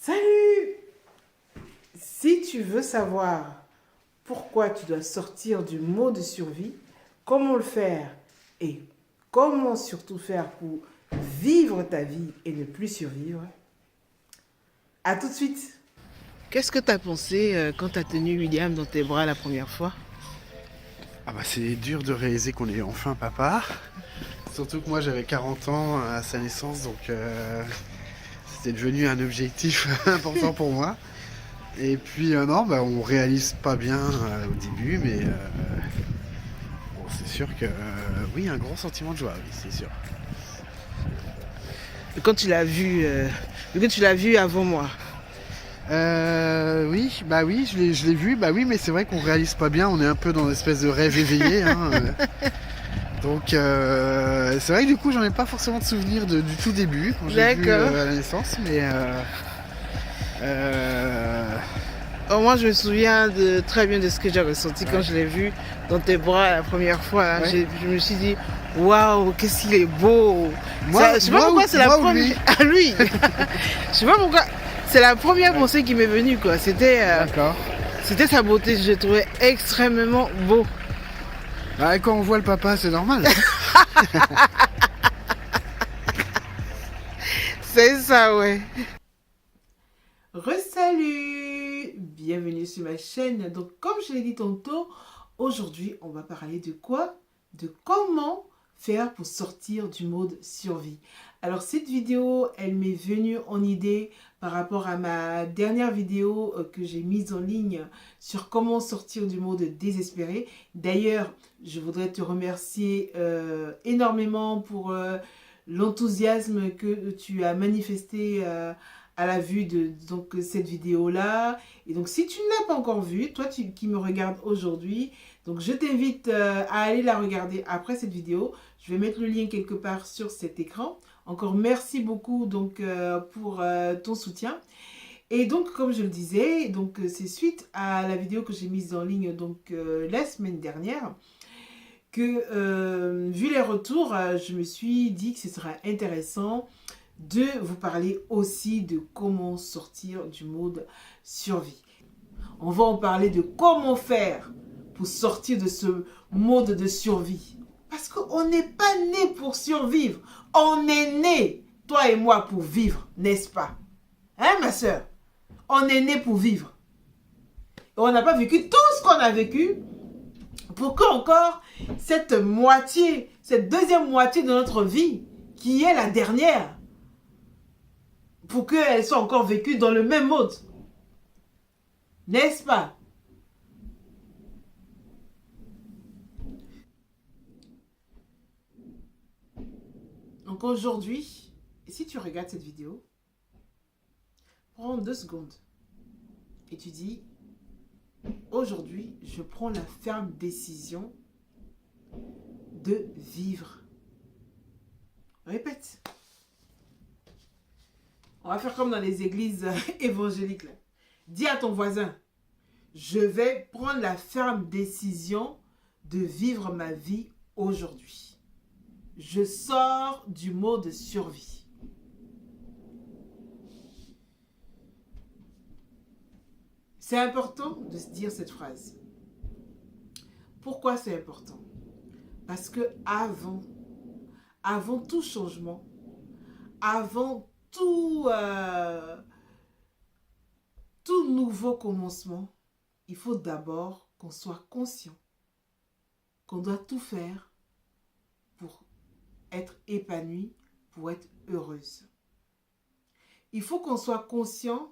Salut! Si tu veux savoir pourquoi tu dois sortir du mode survie, comment le faire et comment surtout faire pour vivre ta vie et ne plus survivre, à tout de suite! Qu'est-ce que tu as pensé quand tu as tenu William dans tes bras la première fois? Ah bah c'est dur de réaliser qu'on est enfin papa. Surtout que moi j'avais 40 ans à sa naissance, donc c'était devenu un objectif important pour moi. Et puis non, bah, on réalise pas bien au début, mais bon, c'est sûr que oui, un gros sentiment de joie, oui, c'est sûr. Quand tu l'as vu, quand tu l'as vu avant moi. Oui, je l'ai vu, bah oui, mais c'est vrai qu'on réalise pas bien, on est un peu dans une espèce de rêve éveillé. Donc c'est vrai que du coup j'en ai pas forcément de souvenir du tout début quand j'ai vu à la naissance, mais moi je me souviens très bien de ce que j'ai ressenti quand je l'ai vu dans tes bras la première fois. Là. Ouais. Je me suis dit waouh, qu'est-ce qu'il est beau. Moi, je sais pas pourquoi c'est la première. Lui. À lui. Je sais pas pourquoi. C'est la première pensée qui m'est venue quoi. C'était sa beauté. Je le trouvais extrêmement beau. Bah, quand on voit le papa, c'est normal. C'est ça, ouais. Re-salut! Bienvenue sur ma chaîne. Donc, comme je l'ai dit tantôt, aujourd'hui, on va parler de quoi? De comment faire pour sortir du mode survie. Alors, cette vidéo, elle m'est venue en idée par rapport à ma dernière vidéo que j'ai mise en ligne sur comment sortir du mode désespéré. D'ailleurs, je voudrais te remercier énormément pour l'enthousiasme que tu as manifesté à la vue de donc, cette vidéo-là. Et donc, si tu ne l'as pas encore vue, toi qui me regardes aujourd'hui, donc je t'invite à aller la regarder après cette vidéo. Je vais mettre le lien quelque part sur cet écran. Encore merci beaucoup donc, pour ton soutien. Et donc, comme je le disais, donc c'est suite à la vidéo que j'ai mise en ligne donc, la semaine dernière que, vu les retours, je me suis dit que ce serait intéressant de vous parler aussi de comment sortir du mode survie. On va en parler de comment faire pour sortir de ce mode de survie. Parce qu'on n'est pas né pour survivre. On est né, toi et moi, pour vivre, n'est-ce pas? Hein, ma soeur? On est né pour vivre. Et on n'a pas vécu tout ce qu'on a vécu pour qu'encore cette moitié, cette deuxième moitié de notre vie, qui est la dernière, pour qu'elle soit encore vécue dans le même mode. N'est-ce pas? Donc aujourd'hui, si tu regardes cette vidéo, prends 2 secondes et tu dis, aujourd'hui, je prends la ferme décision de vivre. Répète. On va faire comme dans les églises évangéliques. Là. Dis à ton voisin, je vais prendre la ferme décision de vivre ma vie aujourd'hui. Je sors du mode survie. C'est important de se dire cette phrase. Pourquoi c'est important? Parce que avant tout changement, avant tout nouveau commencement, il faut d'abord qu'on soit conscient qu'on doit tout faire pour être épanoui, pour être heureuse. Il faut qu'on soit conscient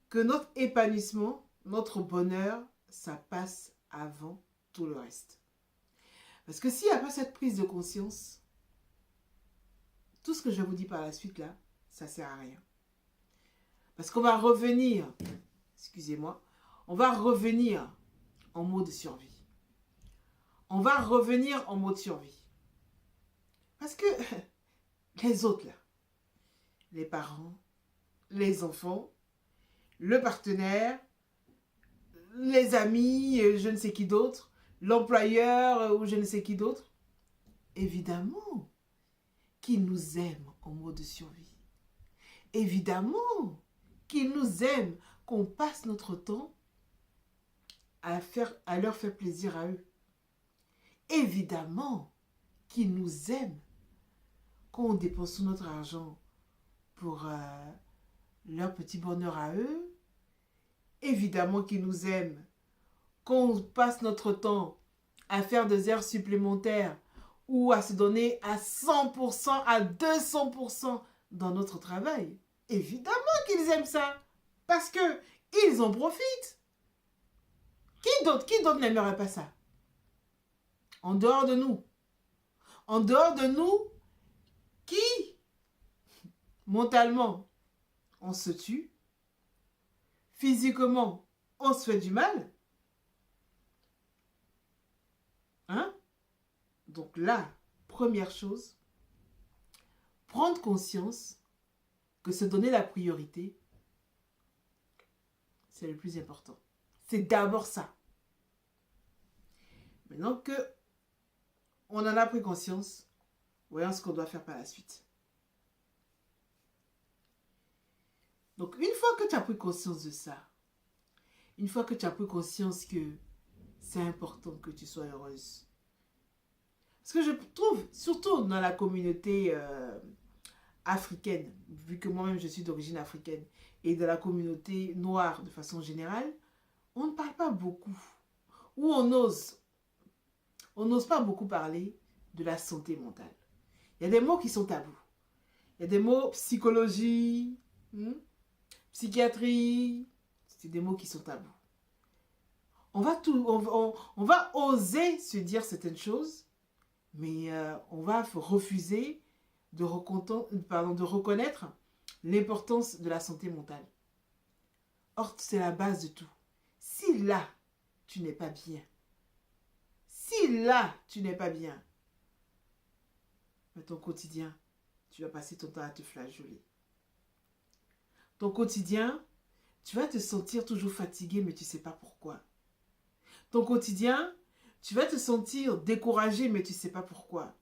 que notre épanouissement, notre bonheur, ça passe avant tout le reste. Parce que s'il n'y a pas cette prise de conscience, tout ce que je vous dis par la suite là, ça ne sert à rien. Parce qu'on va revenir, excusez-moi, on va revenir en mode survie. On va revenir en mode survie. Parce que les autres là, les parents, les enfants, le partenaire, les amis, je ne sais qui d'autre, l'employeur ou je ne sais qui d'autre, évidemment qu'ils nous aiment en mode survie. Évidemment qu'ils nous aiment, qu'on passe notre temps à leur faire plaisir à eux. Évidemment qu'ils nous aiment quand on dépense notre argent pour leur petit bonheur à eux. Évidemment qu'ils nous aiment quand on passe notre temps à faire des heures supplémentaires ou à se donner à 100%, à 200% dans notre travail. Évidemment qu'ils aiment ça parce qu'ils en profitent. Qui d'autre n'aimerait pas ça? En dehors de nous. En dehors de nous, qui, mentalement, on se tue, physiquement, on se fait du mal. Hein? Donc là, première chose, prendre conscience que se donner la priorité, c'est le plus important. C'est d'abord ça. Maintenant que on en a pris conscience, voyons ce qu'on doit faire par la suite. Donc, une fois que tu as pris conscience de ça, une fois que tu as pris conscience que c'est important que tu sois heureuse, parce que je trouve, surtout dans la communauté africaine, vu que moi-même je suis d'origine africaine, et dans la communauté noire de façon générale, on ne parle pas beaucoup, ou on n'ose pas beaucoup parler de la santé mentale. Il y a des mots qui sont tabous. Il y a des mots psychologie, psychiatrie, c'est des mots qui sont tabous. On va oser se dire certaines choses, mais on va refuser de reconnaître l'importance de la santé mentale. Or, c'est la base de tout. Si là, tu n'es pas bien, ton quotidien, tu vas passer ton temps à te flageoler. Ton quotidien, tu vas te sentir toujours fatigué, mais tu ne sais pas pourquoi. Ton quotidien, tu vas te sentir découragé, mais tu ne sais pas pourquoi.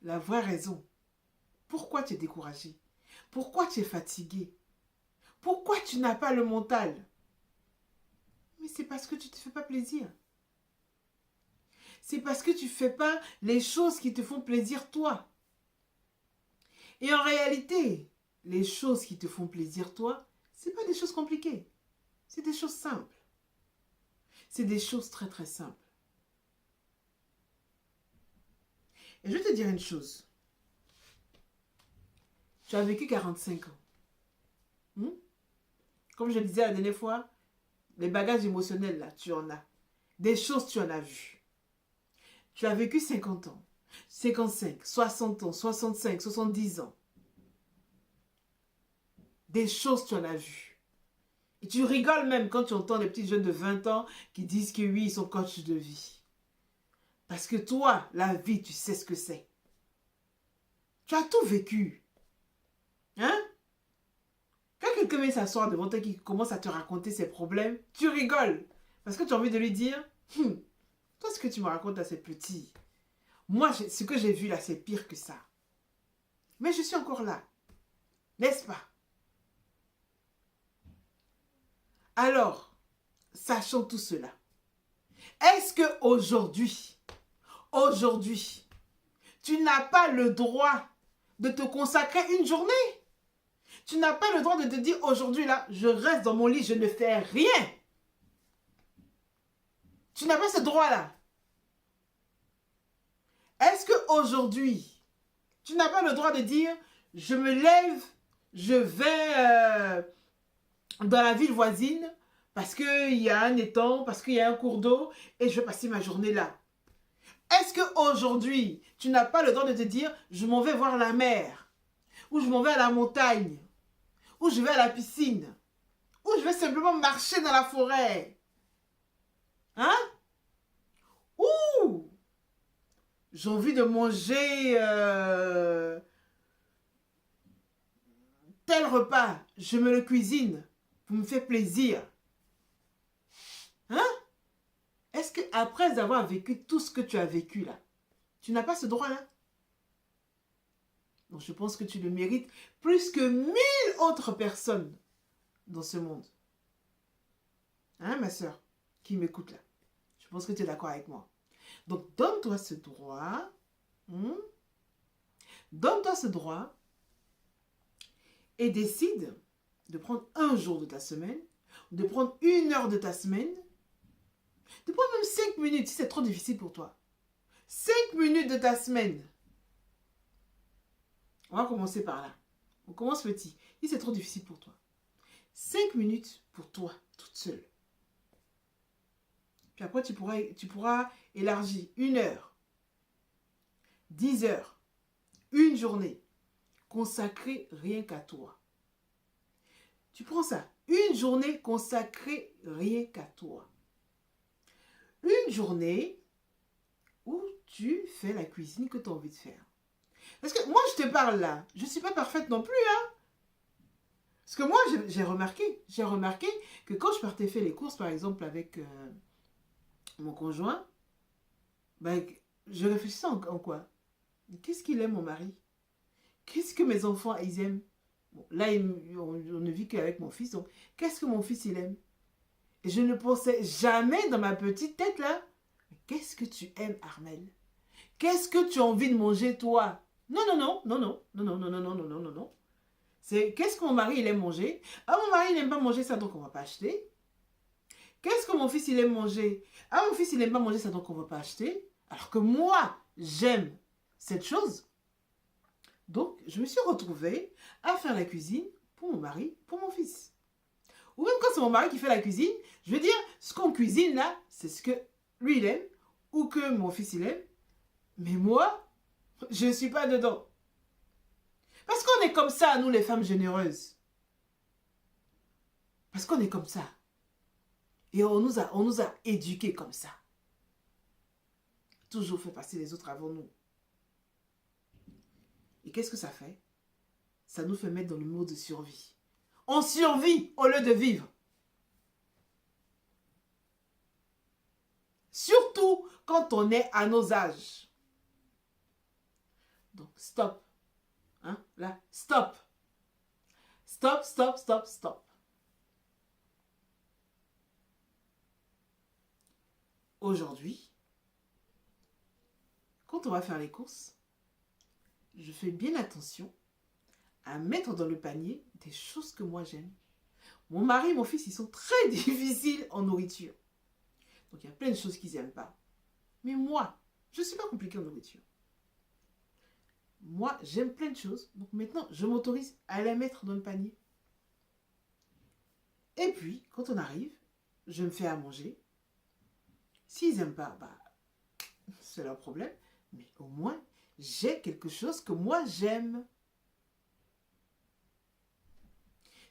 La vraie raison, pourquoi tu es découragé? Pourquoi tu es fatigué? Pourquoi tu n'as pas le mental? Mais c'est parce que tu ne te fais pas plaisir. C'est parce que tu ne fais pas les choses qui te font plaisir toi. Et en réalité, les choses qui te font plaisir toi, ce n'est pas des choses compliquées. C'est des choses simples. C'est des choses très très simples. Et je vais te dire une chose. Tu as vécu 45 ans. Comme je le disais la dernière fois, les bagages émotionnels là, tu en as. Des choses, tu en as vu. Tu as vécu 50 ans, 55, 60 ans, 65, 70 ans. Des choses, tu en as vu. Et tu rigoles même quand tu entends les petits jeunes de 20 ans qui disent que oui, ils sont coachs de vie. Parce que toi, la vie, tu sais ce que c'est. Tu as tout vécu. Hein? Quand quelqu'un vient s'asseoir devant toi qui commence à te raconter ses problèmes, tu rigoles. Parce que tu as envie de lui dire, toi, ce que tu me racontes là, c'est petit. Moi, ce que j'ai vu là, c'est pire que ça. Mais je suis encore là. N'est-ce pas? Alors, sachant tout cela, est-ce qu'aujourd'hui, tu n'as pas le droit de te consacrer une journée? Tu n'as pas le droit de te dire aujourd'hui là, je reste dans mon lit, je ne fais rien. Tu n'as pas ce droit-là. Est-ce qu'aujourd'hui, tu n'as pas le droit de dire, je me lève, je vais dans la ville voisine parce qu'il y a un étang, parce qu'il y a un cours d'eau et je vais passer ma journée là. Est-ce qu'aujourd'hui, tu n'as pas le droit de te dire, je m'en vais voir la mer, ou je m'en vais à la montagne, ou je vais à la piscine, ou je vais simplement marcher dans la forêt? Hein? Ouh! J'ai envie de manger tel repas, je me le cuisine pour me faire plaisir. Hein? Est-ce qu'après avoir vécu tout ce que tu as vécu là, tu n'as pas ce droit-là? Donc je pense que tu le mérites plus que 1000 autres personnes dans ce monde. Hein, ma soeur, qui m'écoute là? Je pense que tu es d'accord avec moi. Donc donne-toi ce droit. Donne-toi ce droit et décide de prendre un jour de ta semaine, de prendre 1 heure de ta semaine, de prendre même 5 minutes si c'est trop difficile pour toi. 5 minutes de ta semaine. On va commencer par là. On commence petit. Si c'est trop difficile pour toi. 5 minutes pour toi, toute seule. Puis après, tu pourras élargir 1 heure, 10 heures, une journée consacrée rien qu'à toi. Tu prends ça. Une journée consacrée rien qu'à toi. Une journée où tu fais la cuisine que tu as envie de faire. Parce que moi, je te parle là. Je ne suis pas parfaite non plus, hein. Parce que moi, j'ai remarqué que quand je partais faire les courses, par exemple, avec mon conjoint, ben, je réfléchissais en quoi? Qu'est-ce qu'il aime, mon mari? Qu'est-ce que mes enfants, ils aiment? Bon, là, on ne vit qu'avec mon fils, donc qu'est-ce que mon fils, il aime? Et je ne pensais jamais dans ma petite tête, là, qu'est-ce que tu aimes, Armelle? Qu'est-ce que tu as envie de manger, toi? Non, non, non, non, non, non, non, non, non, non, non, non, non, non. C'est qu'est-ce que mon mari, il aime manger? Ah, mon mari, il n'aime pas manger ça, donc on ne va pas acheter. Qu'est-ce que mon fils, il aime manger? Ah, mon fils, il n'aime pas manger ça, donc on ne va pas acheter. Alors que moi, j'aime cette chose. Donc, je me suis retrouvée à faire la cuisine pour mon mari, pour mon fils. Ou même quand c'est mon mari qui fait la cuisine, je veux dire, ce qu'on cuisine là, c'est ce que lui, il aime, ou que mon fils, il aime. Mais moi, je ne suis pas dedans. Parce qu'on est comme ça, nous les femmes généreuses. Parce qu'on est comme ça. Et on nous a éduqués comme ça. Toujours fait passer les autres avant nous. Et qu'est-ce que ça fait? Ça nous fait mettre dans le mode de survie. On survit au lieu de vivre. Surtout quand on est à nos âges. Donc, stop. Hein? Là, stop. Stop, stop, stop, stop. Aujourd'hui, quand on va faire les courses, je fais bien attention à mettre dans le panier des choses que moi j'aime. Mon mari et mon fils, ils sont très difficiles en nourriture. Donc il y a plein de choses qu'ils n'aiment pas. Mais moi, je ne suis pas compliquée en nourriture. Moi, j'aime plein de choses. Donc maintenant, je m'autorise à les mettre dans le panier. Et puis, quand on arrive, je me fais à manger. S'ils n'aiment pas, bah, c'est leur problème. Mais au moins, j'ai quelque chose que moi j'aime.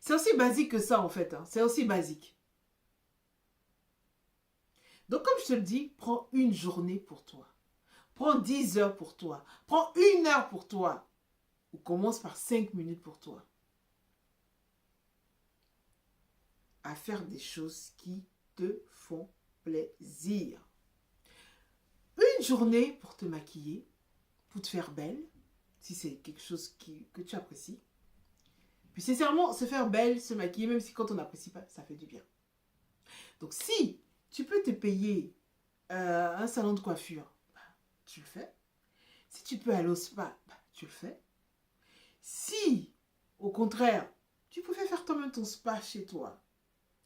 C'est aussi basique que ça en fait. Hein. C'est aussi basique. Donc comme je te le dis, prends une journée pour toi. Prends 10 heures pour toi. Prends 1 heure pour toi. Ou commence par 5 minutes pour toi. À faire des choses qui te font plaisir. Une journée pour te maquiller, pour te faire belle, si c'est quelque chose que tu apprécies. Puis sincèrement, se faire belle, se maquiller, même si quand on n'apprécie pas, ça fait du bien. Donc si tu peux te payer un salon de coiffure, bah, tu le fais. Si tu peux aller au spa, bah, tu le fais. Si, au contraire, tu pouvais faire toi-même ton spa chez toi,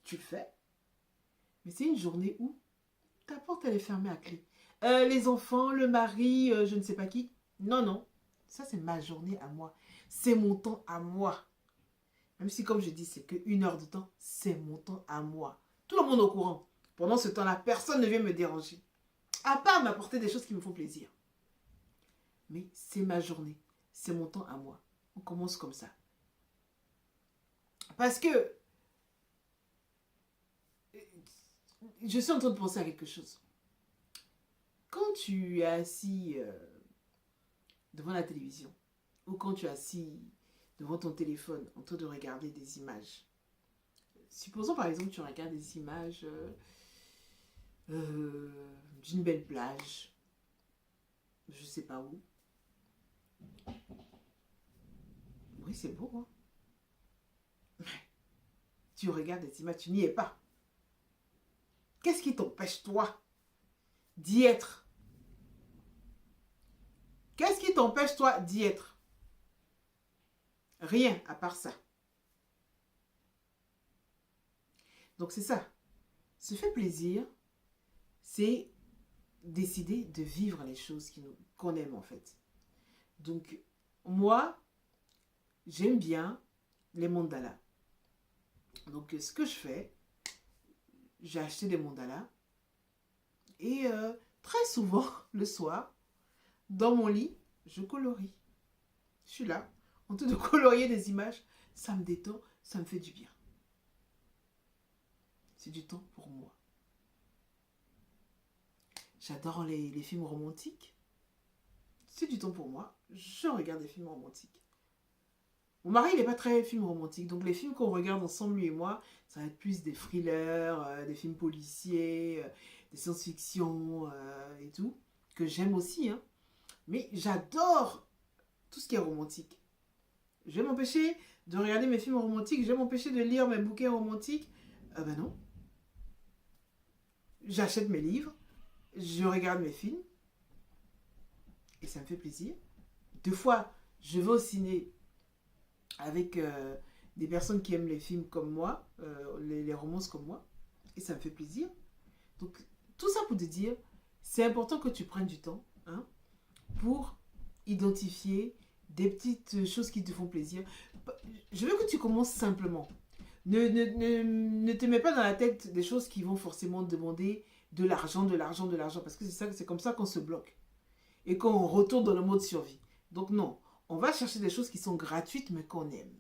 tu le fais. Mais c'est une journée où ta porte elle est fermée à clé. Les enfants, le mari, je ne sais pas qui. Non, non. Ça, c'est ma journée à moi. C'est mon temps à moi. Même si, comme je dis, c'est que 1 heure de temps, c'est mon temps à moi. Tout le monde est au courant. Pendant ce temps-là, personne ne vient me déranger. À part m'apporter des choses qui me font plaisir. Mais c'est ma journée. C'est mon temps à moi. On commence comme ça. Parce que je suis en train de penser à quelque chose. Quand tu es assis devant la télévision ou quand tu es assis devant ton téléphone en train de regarder des images, supposons par exemple tu regardes des images d'une belle plage, je ne sais pas où. Oui, c'est beau, hein? Tu regardes les images, tu n'y es pas. Qu'est-ce qui t'empêche, toi, d'y être? Qu'est-ce qui t'empêche, toi, d'y être? Rien à part ça. Donc, c'est ça. Se faire plaisir, c'est décider de vivre les choses qu'on aime, en fait. Donc, moi, j'aime bien les mandalas. Donc, ce que je fais, j'ai acheté des mandalas. Et très souvent, le soir, dans mon lit, je colorie. Je suis là, en train de colorier des images. Ça me détend, ça me fait du bien. C'est du temps pour moi. J'adore les films romantiques. C'est du temps pour moi. Je regarde des films romantiques. Mon mari, il n'est pas très film romantique. Donc les films qu'on regarde ensemble, lui et moi, ça va être plus des thrillers, des films policiers, des science-fiction et tout. Que j'aime aussi, hein. Mais j'adore tout ce qui est romantique. Je vais m'empêcher de regarder mes films romantiques. Je vais m'empêcher de lire mes bouquins romantiques. Ben non. J'achète mes livres. Je regarde mes films. Et ça me fait plaisir. Deux fois, je vais au ciné avec des personnes qui aiment les films comme moi, les romances comme moi. Et ça me fait plaisir. Donc, tout ça pour te dire, c'est important que tu prennes du temps, hein, pour identifier des petites choses qui te font plaisir. Je veux que tu commences simplement. Ne te mets pas dans la tête des choses qui vont forcément demander de l'argent, parce que c'est comme ça qu'on se bloque. Et qu'on retourne dans le mode survie. Donc non, on va chercher des choses qui sont gratuites mais qu'on aime.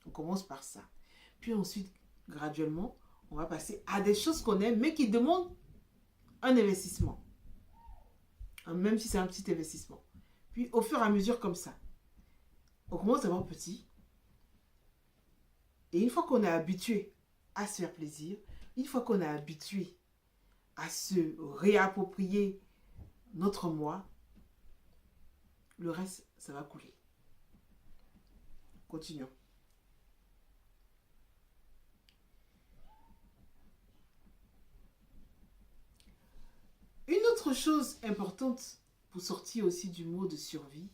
On commence par ça. Puis ensuite, graduellement, on va passer à des choses qu'on aime mais qui demandent un investissement. Même si c'est un petit investissement. Puis au fur et à mesure comme ça, on commence à voir petit. Et une fois qu'on est habitué à se faire plaisir, une fois qu'on est habitué à se réapproprier notre moi, le reste, ça va couler. Continuons. Une autre chose importante pour sortir aussi du mode de survie,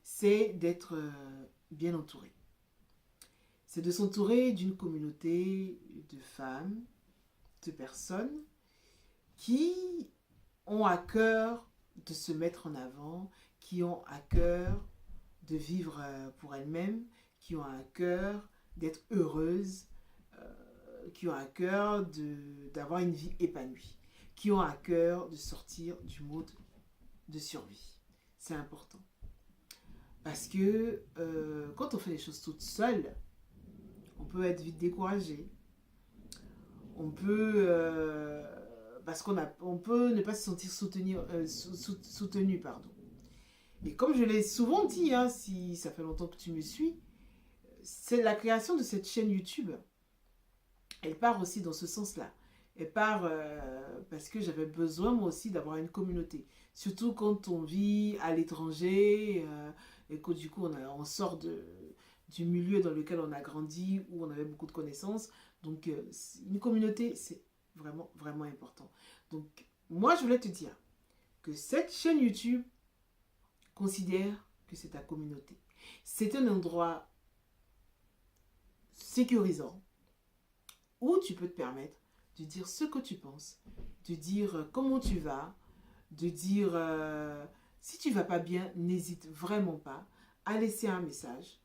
c'est d'être bien entouré. C'est de s'entourer d'une communauté de femmes, de personnes qui ont à cœur de se mettre en avant, qui ont à cœur de vivre pour elles-mêmes, qui ont à cœur d'être heureuses, qui ont à cœur d'avoir une vie épanouie, qui ont à cœur de sortir du mode de survie. C'est important. Parce que quand on fait les choses toutes seules, on peut être vite découragé. On peut... parce on peut ne pas se sentir soutenu, pardon. Et comme je l'ai souvent dit, hein, si ça fait longtemps que tu me suis, c'est la création de cette chaîne YouTube. Elle part aussi dans ce sens-là. Elle part parce que j'avais besoin moi aussi d'avoir une communauté. Surtout quand on vit à l'étranger et que du coup on sort du milieu dans lequel on a grandi, où on avait beaucoup de connaissances. Donc une communauté, c'est vraiment, vraiment important. Donc moi je voulais te dire que cette chaîne YouTube, considère que c'est ta communauté. C'est un endroit sécurisant où tu peux te permettre de dire ce que tu penses, de dire comment tu vas, de dire si tu vas pas bien, n'hésite vraiment pas à laisser un message.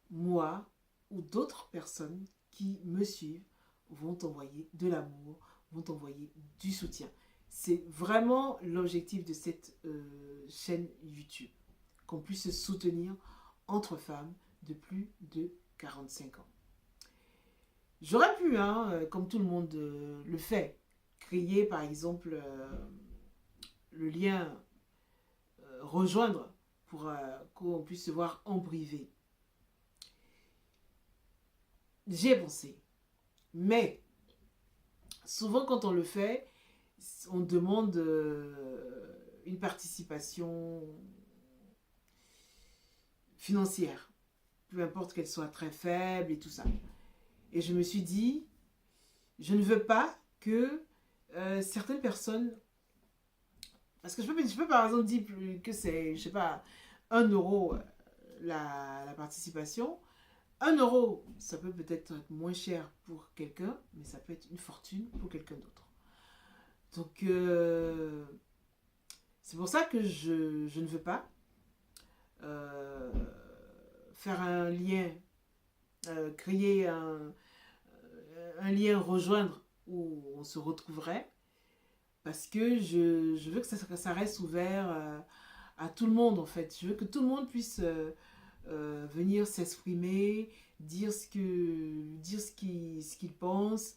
Moi ou d'autres personnes qui me suivent vont t'envoyer de l'amour, vont t'envoyer du soutien. C'est vraiment l'objectif de cette chaîne YouTube. Qu'on puisse se soutenir entre femmes de plus de 45 ans. J'aurais pu, hein, comme tout le monde le fait, créer par exemple le lien rejoindre pour qu'on puisse se voir en privé. J'y ai pensé. Mais souvent quand on le fait, on demande une participation financière. peu importe qu'elle soit très faible et tout ça. Et je me suis dit, je ne veux pas que certaines personnes... Parce que je peux par exemple dire que c'est, je sais pas, 1 € la participation. 1 €, ça peut peut-être être moins cher pour quelqu'un, mais ça peut être une fortune pour quelqu'un d'autre. Donc, c'est pour ça que je ne veux pas euh, faire un lien, créer un lien, rejoindre où on se retrouverait, parce que je veux que ça reste ouvert à tout le monde en fait. Je veux que tout le monde puisse venir s'exprimer, dire ce qu'il pense,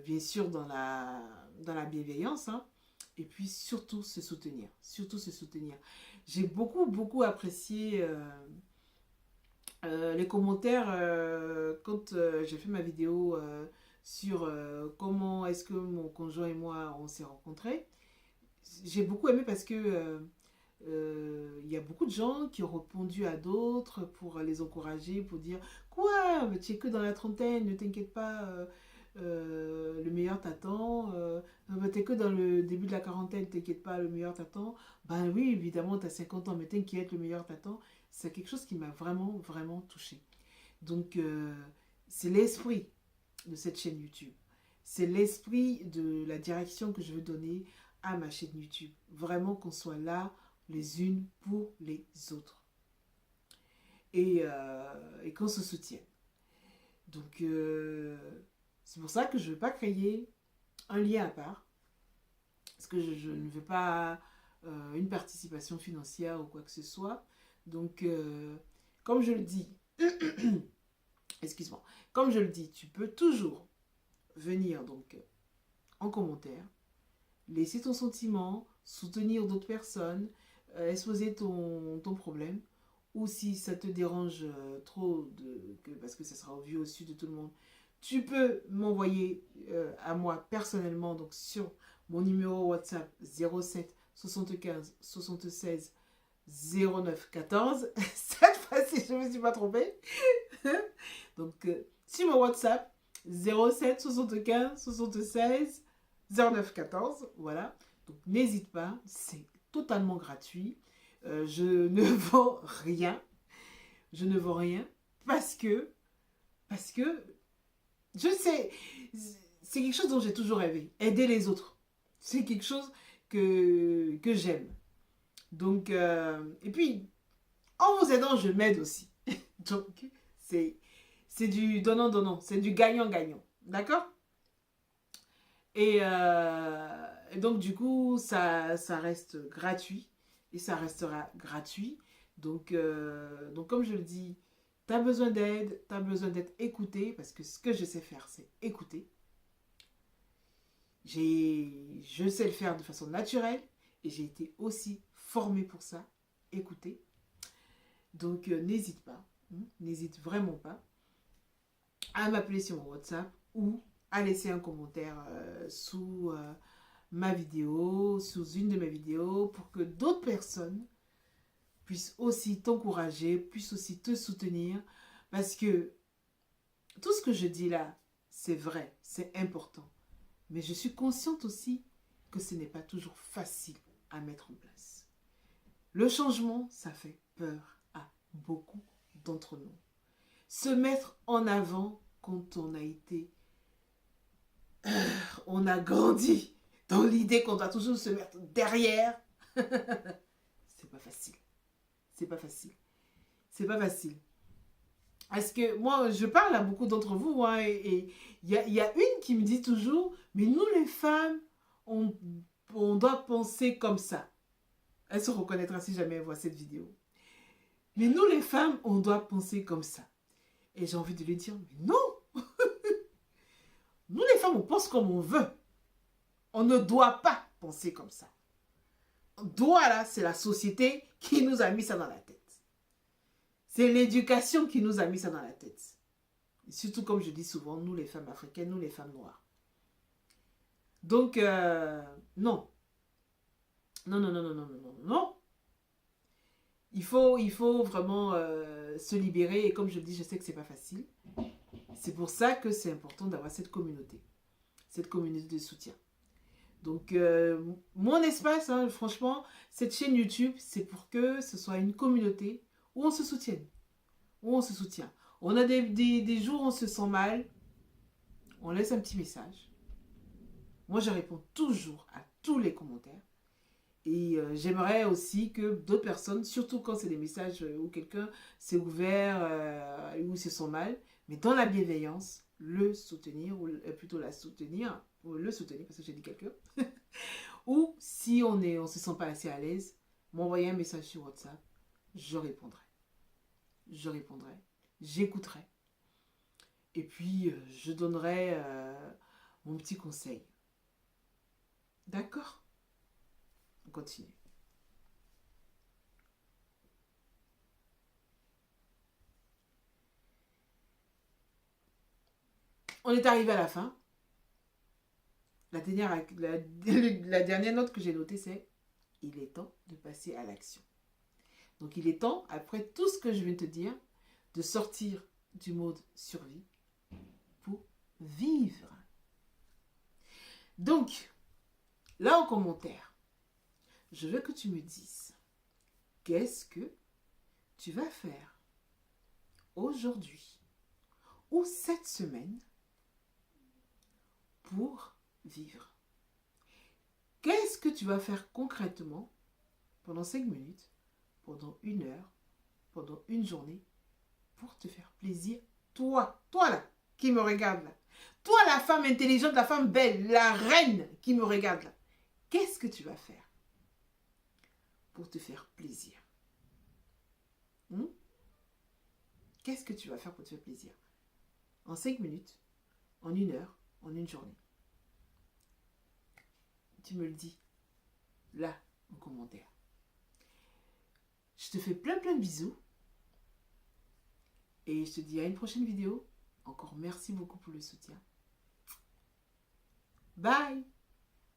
bien sûr dans la bienveillance, hein, et puis surtout se soutenir, surtout se soutenir. J'ai beaucoup apprécié les commentaires quand j'ai fait ma vidéo sur comment est-ce que mon conjoint et moi on s'est rencontrés. J'ai beaucoup aimé parce que y a beaucoup de gens qui ont répondu à d'autres pour les encourager, pour dire quoi, tu es que dans la trentaine, ne t'inquiète pas, le meilleur t'attend. T'es que dans le début de la quarantaine, t'inquiète pas, le meilleur t'attend. Ben oui, évidemment, t'as 50 ans, mais t'inquiète, le meilleur t'attend. C'est quelque chose qui m'a vraiment touchée. Donc, c'est l'esprit de cette chaîne YouTube. C'est l'esprit de la direction que je veux donner à ma chaîne YouTube. Vraiment qu'on soit là les unes pour les autres. Et qu'on se soutienne. Donc, c'est pour ça que je ne veux pas créer un lien à part. Parce que je ne veux pas une participation financière ou quoi que ce soit. Donc, comme je le dis, excuse-moi, comme je le dis, tu peux toujours venir donc en commentaire, laisser ton sentiment, soutenir d'autres personnes, exposer ton problème. Ou si ça te dérange trop, parce que ça sera vu au dessus de tout le monde, tu peux m'envoyer à moi personnellement, donc sur mon numéro WhatsApp 07 75 76 09 14. Cette fois-ci, je ne me suis pas trompée. Donc, sur mon WhatsApp 07 75 76 09 14. Voilà. Donc, n'hésite pas, c'est totalement gratuit. Je ne vends rien. Je ne vends rien parce que je sais, c'est quelque chose dont j'ai toujours rêvé. Aider les autres. C'est quelque chose que j'aime. Donc, et puis, en vous aidant, je m'aide aussi. Donc, c'est du donnant-donnant. C'est du gagnant-gagnant. D'accord? Et donc, du coup, ça reste gratuit. Et ça restera gratuit. Donc comme je le dis, tu as besoin d'aide, tu as besoin d'être écouté, parce que ce que je sais faire, c'est écouter. Je sais le faire de façon naturelle, et j'ai été aussi formée pour ça, écouter. Donc n'hésite pas, n'hésite vraiment pas à m'appeler sur mon WhatsApp ou à laisser un commentaire sous ma vidéo, sous une de mes vidéos, pour que d'autres personnes puissent aussi t'encourager, puissent aussi te soutenir, parce que tout ce que je dis là, c'est vrai, c'est important. Mais je suis consciente aussi que ce n'est pas toujours facile à mettre en place. Le changement, ça fait peur à beaucoup d'entre nous. Se mettre en avant quand on a été... on a grandi dans l'idée qu'on doit toujours se mettre derrière. C'est pas facile. C'est pas facile. C'est pas facile. Parce que moi, je parle à beaucoup d'entre vous, hein, et il y a une qui me dit toujours, mais nous les femmes, on doit penser comme ça. Elle se reconnaîtra si jamais elle voit cette vidéo. Mais nous les femmes, on doit penser comme ça. Et j'ai envie de lui dire, mais non. Nous les femmes, on pense comme on veut. On ne doit pas penser comme ça. Doit, là, c'est la société qui nous a mis ça dans la tête. C'est l'éducation qui nous a mis ça dans la tête. Et surtout, comme je dis souvent, nous les femmes africaines, nous les femmes noires. Donc, non. Non. Il faut vraiment se libérer. Et comme je le dis, je sais que c'est pas facile. C'est pour ça que c'est important d'avoir cette communauté de soutien. Donc, mon espace, hein, franchement, cette chaîne YouTube, c'est pour que ce soit une communauté où on se soutienne. Où on se soutient. On a des jours où on se sent mal. On laisse un petit message. Moi, je réponds toujours à tous les commentaires. Et j'aimerais aussi que d'autres personnes, surtout quand c'est des messages où quelqu'un s'est ouvert, où il se sent mal, mais dans la bienveillance, le soutenir, ou plutôt la soutenir, ou le soutenir, parce que j'ai dit quelqu'un, ou si on se sent pas assez à l'aise, m'envoyer un message sur WhatsApp, je répondrai. Je répondrai, j'écouterai. Et puis, je donnerai mon petit conseil. D'accord? On continue. On est arrivé à la fin. La dernière note que j'ai notée, c'est « Il est temps de passer à l'action ». Donc, il est temps, après tout ce que je viens de te dire, de sortir du mode survie pour vivre. Donc, là en commentaire, je veux que tu me dises qu'est-ce que tu vas faire aujourd'hui ou cette semaine pour vivre. Qu'est-ce que tu vas faire concrètement pendant 5 minutes, pendant 1 heure, pendant une journée pour te faire plaisir, toi là, qui me regarde là. Toi, la femme intelligente, la femme belle, la reine qui me regarde là. Qu'est-ce que tu vas faire pour te faire plaisir? Qu'est-ce que tu vas faire pour te faire plaisir? En 5 minutes, en 1 heure, en une journée. Tu me le dis là en commentaire. Je te fais plein de bisous. Et je te dis à une prochaine vidéo. Encore merci beaucoup pour le soutien. Bye!